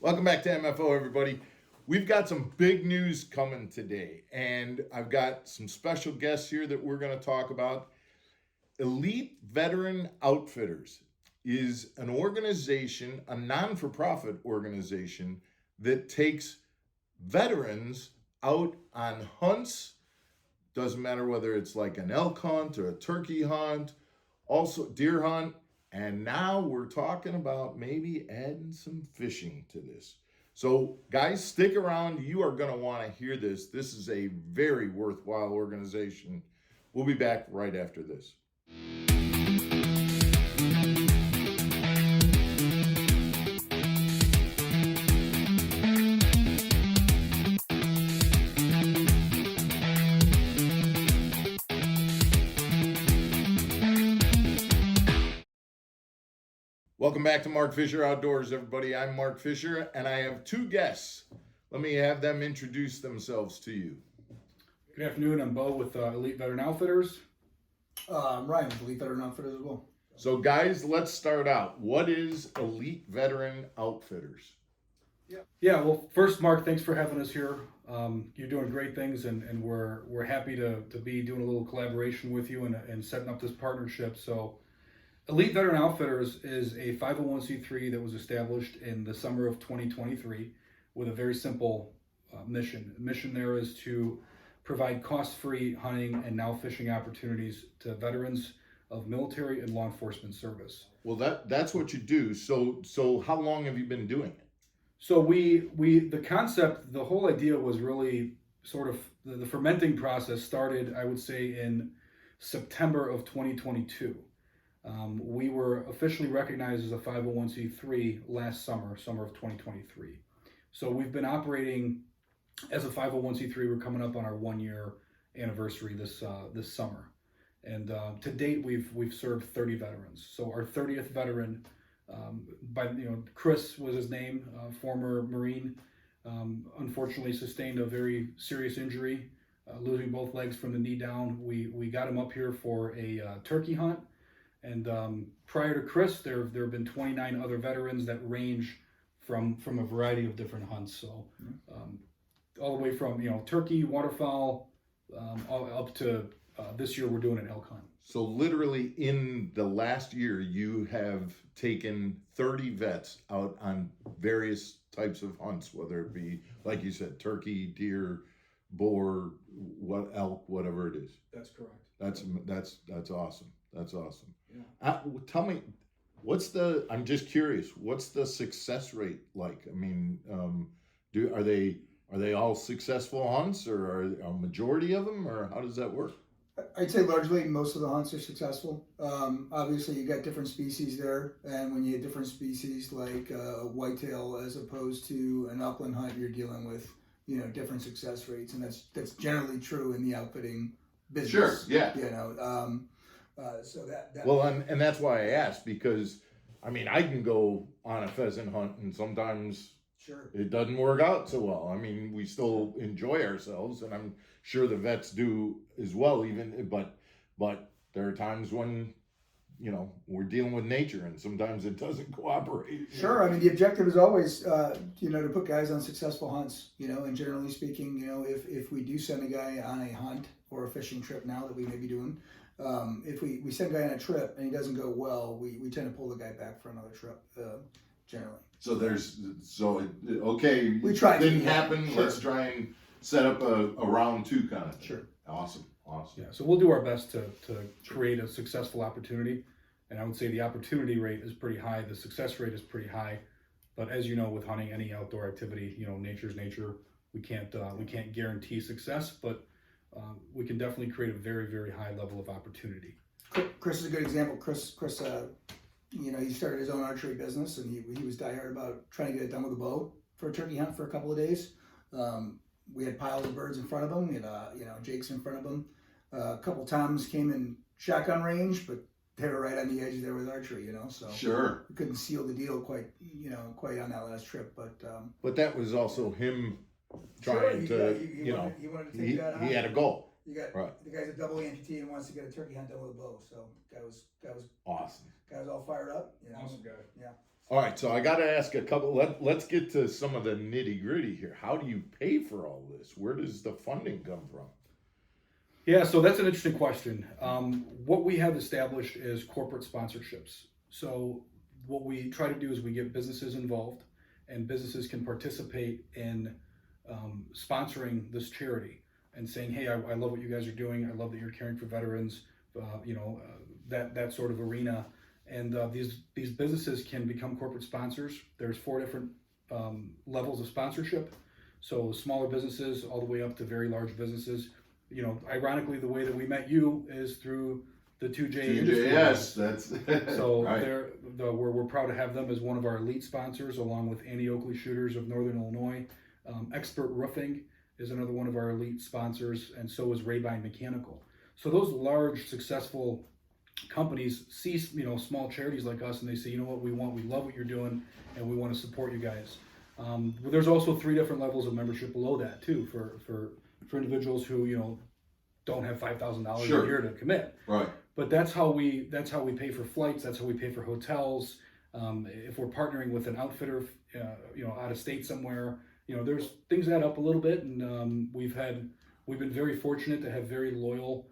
Welcome back to MFO, everybody. We've got some big news coming today, and I've got some special guests here that we're going to talk about. Elite Veteran Outfitters is an organization, a non for profit organization, that takes veterans out on hunts. Doesn't matter whether it's like an elk hunt or a turkey hunt, also deer hunt. And now we're talking about maybe adding some fishing to this. So, guys, stick around. You are going to want to hear this. This is a very worthwhile organization. We'll be back right after this. Welcome back to Mark Fisher Outdoors, everybody. I'm Mark Fisher, and I have two guests. Let me have them introduce themselves to you. Good afternoon. I'm Bo with Elite Veteran Outfitters. I'm Ryan with Elite Veteran Outfitters as well. So, guys, let's start out. What is Elite Veteran Outfitters? Yeah. Well, first, Mark, thanks for having us here. You're doing great things, and we're happy to be doing a little collaboration with you and setting up this partnership. So, Elite Veteran Outfitters is a 501c3 that was established in the summer of 2023 with a very simple mission. The mission there is to provide cost-free hunting and now fishing opportunities to veterans of military and law enforcement service. Well, that's what you do. So how long have you been doing it? So the concept, the whole idea was really sort of the fermenting process started, I would say, in September of 2022. We were officially recognized as a 501c3 last summer of 2023. So we've been operating as a 501c3. We're coming up on our 1-year anniversary this summer, and to date we've served 30 veterans. So our 30th veteran, Chris was his name, former Marine, unfortunately sustained a very serious injury, losing both legs from the knee down. We got him up here for a turkey hunt. And prior to Chris, there have been 29 other veterans that range from a variety of different hunts. So all the way from turkey, waterfowl, all up to this year we're doing an elk hunt. So literally in the last year, you have taken 30 vets out on various types of hunts, whether it be, like you said, turkey, deer, boar, elk, whatever it is. That's correct. That's awesome. That's awesome. Yeah. Tell me, I'm just curious, what's the success rate like? I mean, are they all successful hunts, or are a majority of them, or how does that work? I'd say largely most of the hunts are successful. Obviously, you got different species there, and when you have different species like whitetail as opposed to an upland hunt, you're dealing with different success rates, and that's generally true in the outfitting business. Sure. Yeah. So that well, and that's why I asked, because I mean, I can go on a pheasant hunt and sometimes sure it doesn't work out so well. I mean, we still enjoy ourselves, and I'm sure the vets do as well. But there are times when we're dealing with nature, and sometimes it doesn't cooperate. Sure. I mean, the objective is always to put guys on successful hunts. And generally speaking, if we do send a guy on a hunt or a fishing trip now that we may be doing. If we send a guy on a trip and he doesn't go well, we tend to pull the guy back for another trip, generally. So okay, we try. Didn't happen. Sure. Let's try and set up a round two kind of thing. Sure. Awesome. Yeah. So we'll do our best to create a successful opportunity, and I would say the opportunity rate is pretty high. The success rate is pretty high, but as you know, with hunting, any outdoor activity, nature's nature. We can't guarantee success, but we can definitely create a very, very high level of opportunity. Chris is a good example. Chris, he started his own archery business, and he was diehard about trying to get it done with a bow for a turkey hunt for a couple of days. We had piles of birds in front of him. We had jakes in front of him. A couple times came in shotgun range, but they were right on the edge there with archery. So sure, we couldn't seal the deal quite on that last trip. But that was also him trying he wanted to take that out. He had a goal. You got right. The guy's a double amputee and wants to get a turkey hunt done with a bow. So guy was awesome. Guy was all fired up. Awesome guy. Yeah. All right, so I got to ask a couple. Let's get to some of the nitty gritty here. How do you pay for all this? Where does the funding come from? Yeah, so that's an interesting question. What we have established is corporate sponsorships. So what we try to do is we get businesses involved, and businesses can participate in sponsoring this charity and saying, "Hey, I love what you guys are doing. I love that you're caring for veterans." That sort of arena. And these businesses can become corporate sponsors. There's 4 different levels of sponsorship. So smaller businesses all the way up to very large businesses. Ironically, the way that we met you is through the 2J Industries. Yes, that's So right. we're proud to have them as one of our elite sponsors, along with Andy Oakley Shooters of Northern Illinois. Expert Roofing is another one of our elite sponsors, and so is Raybine Mechanical. So those large, successful companies see small charities like us, and they say, you know what, we love what you're doing, and we want to support you guys. But there's also 3 different levels of membership below that too, for individuals who don't have $5,000 Sure. a year to commit. Right. But that's how we pay for flights. That's how we pay for hotels. If we're partnering with an outfitter, out of state somewhere, there's things add up a little bit, and we've been very fortunate to have very loyal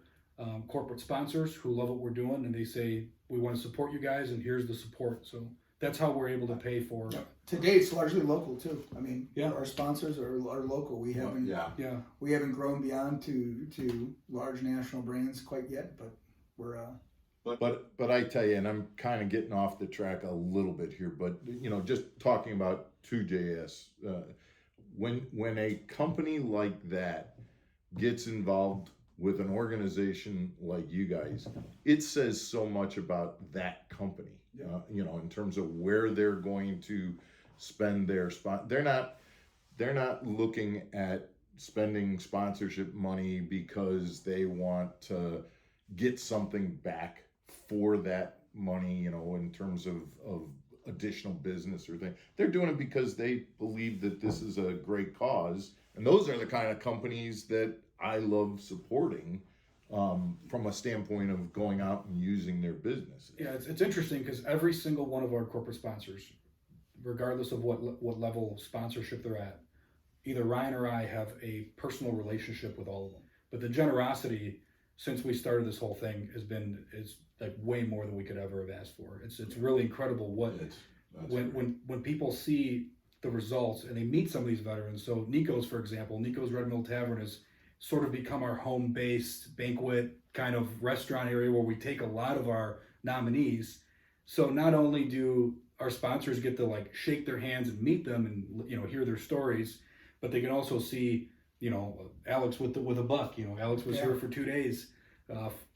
corporate sponsors who love what we're doing, and they say we want to support you guys, and here's the support. So that's how we're able to pay for. To date, it's largely local too. I mean, Yeah. our sponsors are local. We haven't Yeah. we haven't grown beyond to large national brands quite yet, but we're But I tell you, and I'm kind of getting off the track a little bit here, but just talking about 2JS, when a company like that gets involved with an organization like you guys, it says so much about that company. In terms of where they're going to spend their spot. They're not looking at spending sponsorship money because they want to get something back for that money, in terms of additional business or thing. They're doing it because they believe that this is a great cause. And those are the kind of companies that I love supporting from a standpoint of going out and using their business. Yeah, it's interesting because every single one of our corporate sponsors, regardless of what level of sponsorship they're at, either Ryan or I have a personal relationship with all of them. But the generosity since we started this whole thing is like way more than we could ever have asked for. It's really incredible when people see the results and they meet some of these veterans. So Nico's, for example, Nico's Red Mill Tavern has sort of become our home-based banquet kind of restaurant area where we take a lot of our nominees. So not only do our sponsors get to like shake their hands and meet them and hear their stories, but they can also see Alex with a buck. Alex was here for 2 days.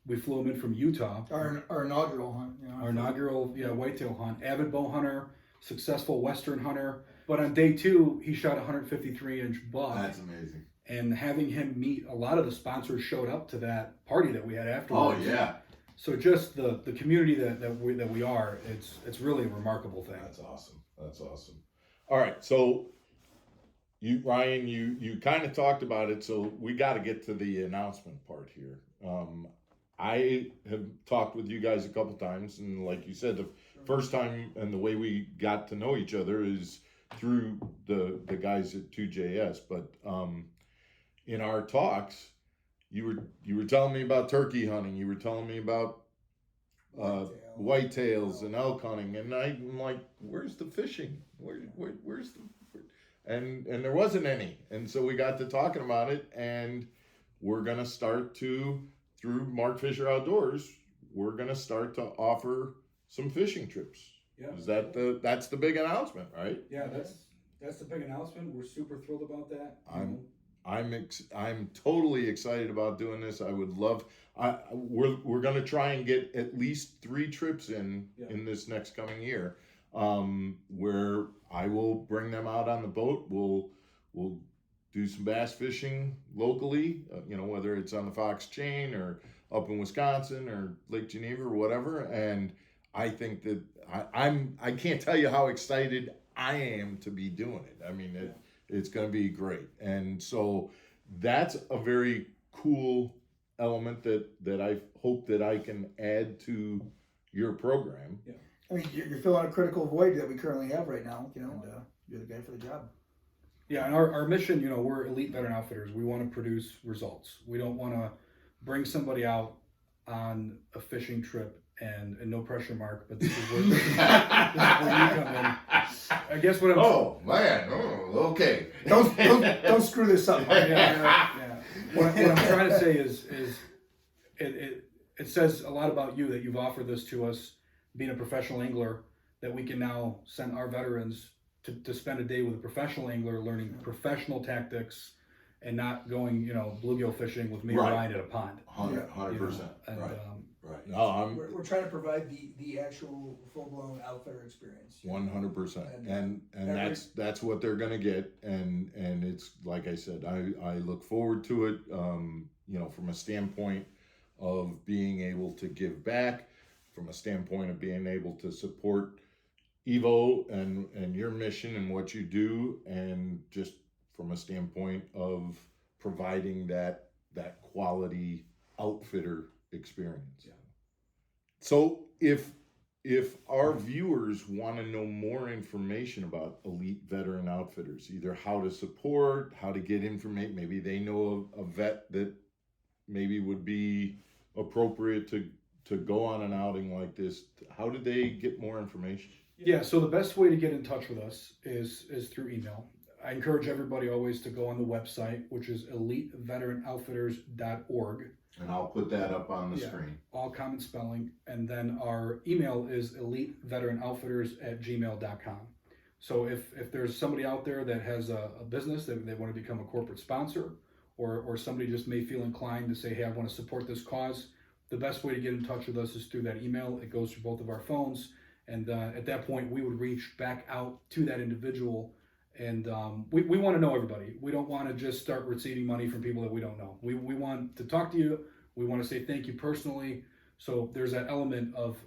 We flew him in from Utah. our inaugural hunt. Our inaugural whitetail hunt. Avid bow hunter, successful Western hunter. But on day 2, he shot a 153-inch buck. That's amazing. And having him meet a lot of the sponsors showed up to that party that we had afterwards. Oh yeah. So just the community that we are, it's really a remarkable thing. That's awesome. All right, so Ryan, you kind of talked about it, so we got to get to the announcement part here. I have talked with you guys a couple times, and like you said, the first time and the way we got to know each other is through the guys at 2JS. But in our talks, you were telling me about turkey hunting. You were telling me about whitetails and elk hunting, and I'm like, where's the fishing? Where's the and there wasn't any, and so we got to talking about it, and we're gonna start to, through Mark Fisher Outdoors, we're gonna start to offer some fishing trips. Yeah. Is that's the big announcement, right? Yeah, that's the big announcement. We're super thrilled about that. I'm totally excited about doing this. I would love. We're gonna try and get at least 3 trips in this next coming year, where I will bring them out on the boat. We'll do some bass fishing locally, whether it's on the Fox Chain or up in Wisconsin or Lake Geneva or whatever. And I think that I can't tell you how excited I am to be doing it. I mean, it's going to be great. And so that's a very cool element that I hope that I can add to your program. Yeah. I mean, you're filling a critical void that we currently have right now, you know, and you're the guy for the job. Yeah, and our mission, you know, we're Elite Veteran Outfitters. We want to produce results. We don't want to bring somebody out on a fishing trip and no pressure, Mark, but this is where, this is where you come in. I guess what I'm... Oh, man. Oh, okay. Don't screw this up. Mike. Yeah. What I'm trying to say is it says a lot about you that you've offered this to us, being a professional angler, that we can now send our veterans to spend a day with a professional angler, learning professional tactics, and not going, you know, bluegill fishing with me or Right. Ryan at a pond. 100%. And, Right. Right. No, I'm We're trying to provide the actual full blown outfitter experience. 100%, and every- that's what they're gonna get, and it's like I said, I look forward to it. You know, from a standpoint of being able to give back, from a standpoint of being able to support Evo and your mission and what you do, and just from a standpoint of providing that quality outfitter experience. Yeah. So if our viewers want to know more information about Elite Veteran Outfitters, either how to support, how to get information, maybe they know a vet that maybe would be appropriate to go on an outing like this, how do they get more information? Yeah, so the best way to get in touch with us is through email. I encourage everybody always to go on the website, which is eliteveteranoutfitters.org. And I'll put that up on the Yeah. screen. All common spelling, and then our email is eliteveteranoutfitters@gmail.com. So if there's somebody out there that has a business that they want to become a corporate sponsor, or somebody just may feel inclined to say, hey, I want to support this cause, the best way to get in touch with us is through that email. It goes to both of our phones, and at that point we would reach back out to that individual. And we want to know everybody. We don't want to just start receiving money from people that we don't know. We want to talk to you. We want to say thank you personally. So there's that element of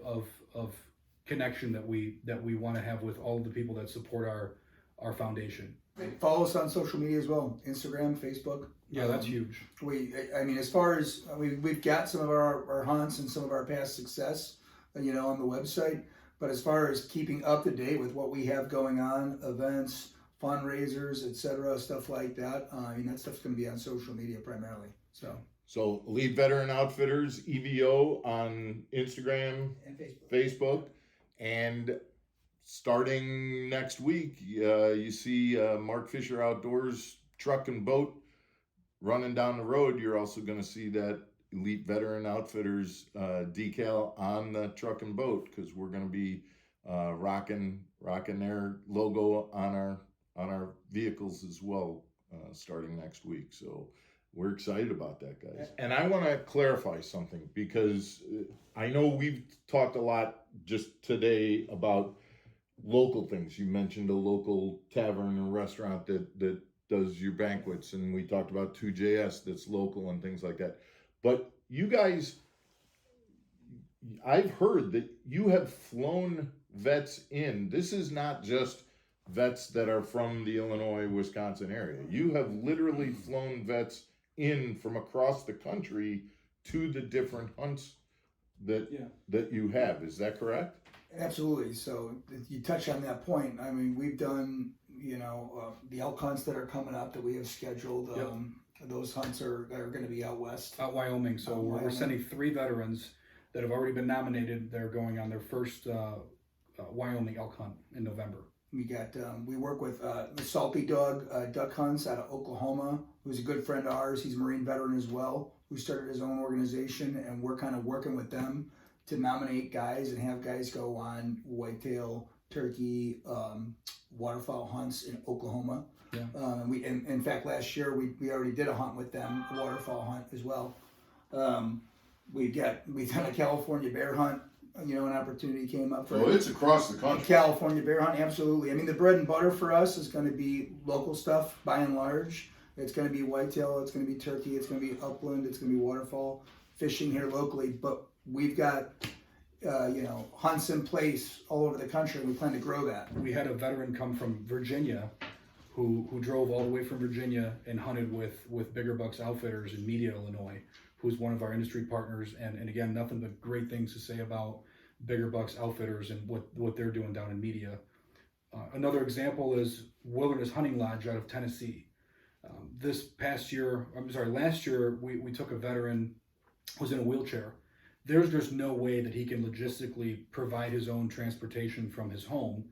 connection that we want to have with all of the people that support our foundation. Follow us on social media as well, Instagram, Facebook. Yeah, that's huge. I mean, as far as we've got some of our hunts and some of our past success, you know, on the website. But as far as keeping up to date with what we have going on, events, fundraisers, etc., stuff like that, I mean, that stuff's going to be on social media primarily. So Elite Veteran Outfitters, EVO, on Instagram, And Facebook. Facebook, and starting next week, you see Mark Fisher Outdoors truck and boat running down the road. You're also going to see that Elite Veteran Outfitters decal on the truck and boat, because we're going to be rocking their logo on our vehicles as well, starting next week. So we're excited about that, guys. And I want to clarify something, because I know we've talked a lot just today about local things. You mentioned a local tavern and restaurant that does your banquets, and we talked about 2JS that's local and things like that. But you guys, I've heard that you have flown vets in. This is not just vets that are from the Illinois, Wisconsin area. You have literally flown vets in from across the country to the different hunts that you have. Is that correct? Absolutely. So you touch on that point. I mean, we've done, you know, the elk hunts that are coming up that we have scheduled. Yep. Those hunts are going to be out west. Out Wyoming. So we're sending 3 veterans that have already been nominated. They're going on their first Wyoming elk hunt in November. We got we work with the Salty Dog Duck Hunts out of Oklahoma, who's a good friend of ours. He's a Marine veteran as well, who started his own organization, and we're kind of working with them to nominate guys and have guys go on whitetail, turkey, waterfowl hunts in Oklahoma. Yeah. And we, in fact, last year we already did a hunt with them, a waterfowl hunt as well. We've done a California bear hunt. You know, an opportunity came up for So it's across the country. California bear hunt, absolutely. I mean, the bread and butter for us is going to be local stuff by and large. It's going to be whitetail, it's going to be turkey, it's going to be upland, it's going to be waterfowl fishing here locally. But we've got you know, hunts in place all over the country, and we plan to grow that. We had a veteran come from Virginia who drove all the way from Virginia and hunted with Bigger Bucks Outfitters in Media, Illinois, who's one of our industry partners. And again, nothing but great things to say about Bigger Bucks Outfitters and what they're doing down in media. Another example is Wilderness Hunting Lodge out of Tennessee. Last year, we took a veteran who was in a wheelchair. There's just no way that he can logistically provide his own transportation from his home,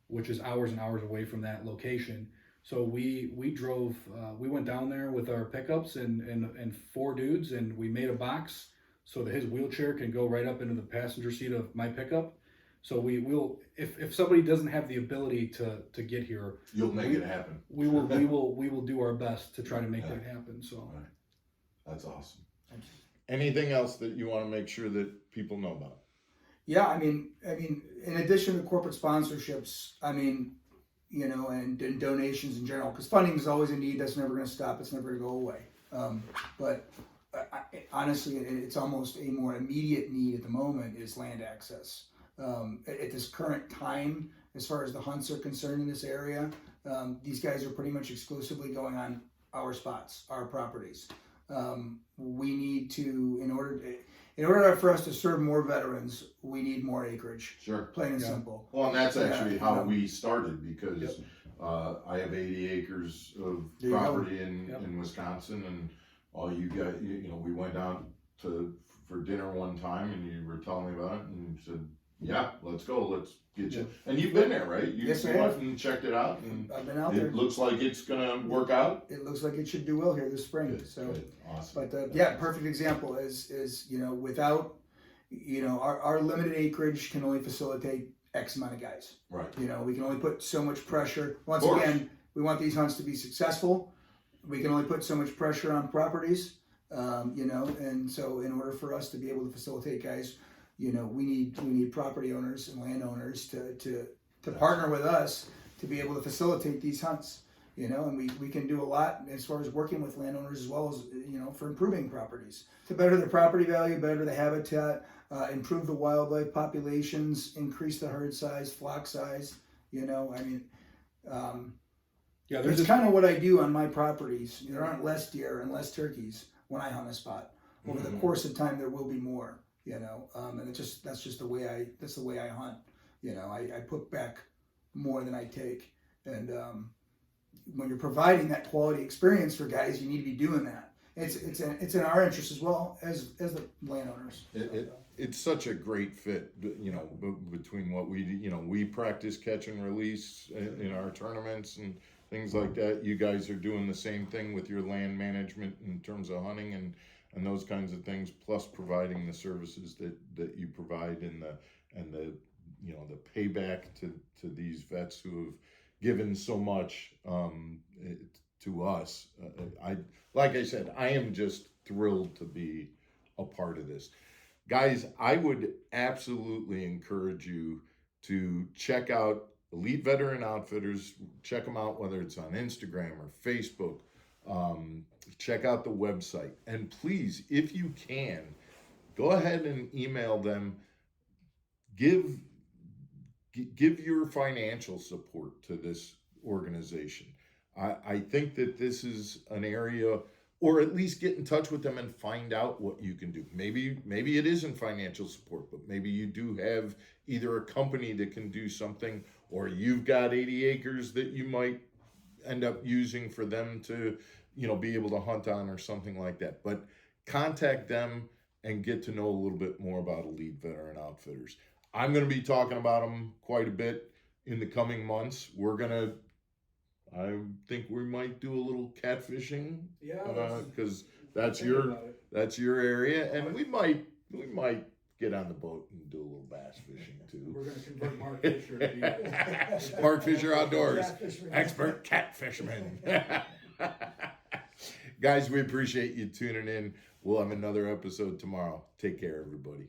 which is hours and hours away from that location. So we drove, we went down there with our pickups and 4 dudes, and we made a box so that his wheelchair can go right up into the passenger seat of my pickup. So we will, if somebody doesn't have the ability to get here, You'll make it happen. we will do our best to try to make that happen. So Right. That's awesome. Anything else that you want to make sure that people know about? Yeah, I mean, in addition to corporate sponsorships, I mean, you know, and donations in general, because funding is always a need. That's never going to stop. It's never going to go away. But honestly, it's almost a more immediate need at the moment is land access. At this current time, as far as the hunts are concerned in this area, these guys are pretty much exclusively going on our spots, our properties. We need to, in order for us to serve more veterans, we need more acreage. Sure. Plain and simple. Well, and that's actually Yeah, how we started, because I have 80 acres of There you go. property in Wisconsin, and all you got, you know, we went out for dinner one time, and you were telling me about it, and you said, yeah, let's go, let's get you. And you've been there, right? You Yes, I went have. and checked it out, and I've been out there. it looks like it's gonna work out. It looks like it should do well here this spring. Good, So, good. Awesome. but yeah, perfect example is you know, without, you know, our limited acreage can only facilitate X amount of guys. Right. You know, we can only put so much pressure. Once Of course. again, we want these hunts to be successful. We can only put so much pressure on properties, you know, and so in order for us to be able to facilitate guys, you know, we need property owners and landowners to partner with us to be able to facilitate these hunts. You know, and we can do a lot as far as working with landowners as well as, you know, for improving properties to better the property value, better the habitat, improve the wildlife populations, increase the herd size, flock size. You know, I mean, yeah, there's it's kind of what I do on my properties. There aren't less deer and less turkeys when I hunt a spot. Over the course of time, there will be more. You know, and that's just the way I hunt. You know, I put back more than I take, and when you're providing that quality experience for guys, you need to be doing that. It's in our interest as well as the landowners. It's such a great fit, you know, between what we do. You know, we practice catch and release in our tournaments and things like that. You guys are doing the same thing with your land management in terms of hunting and those kinds of things, plus providing the services that you provide and the you know, the payback to these vets who have given so much to us. Like I said, I am just thrilled to be a part of this. Guys, I would absolutely encourage you to check out Elite Veteran Outfitters. Check them out, whether it's on Instagram or Facebook. Check out the website. And please, if you can, go ahead and email them. Give your financial support to this organization. I think that this is an area, or at least get in touch with them and find out what you can do. Maybe it isn't financial support, but maybe you do have either a company that can do something, or you've got 80 acres that you might end up using for them to, you know, be able to hunt on or something like that. But contact them and get to know a little bit more about Elite Veteran Outfitters. I'm going to be talking about them quite a bit in the coming months. I think we might do a little catfishing, because that's your area, and we might get on the boat and do a little bass fishing too. We're going to convert Mark Fisher to be Mark Fisher Outdoors, expert cat fisherman. Guys, we appreciate you tuning in. We'll have another episode tomorrow. Take care, everybody.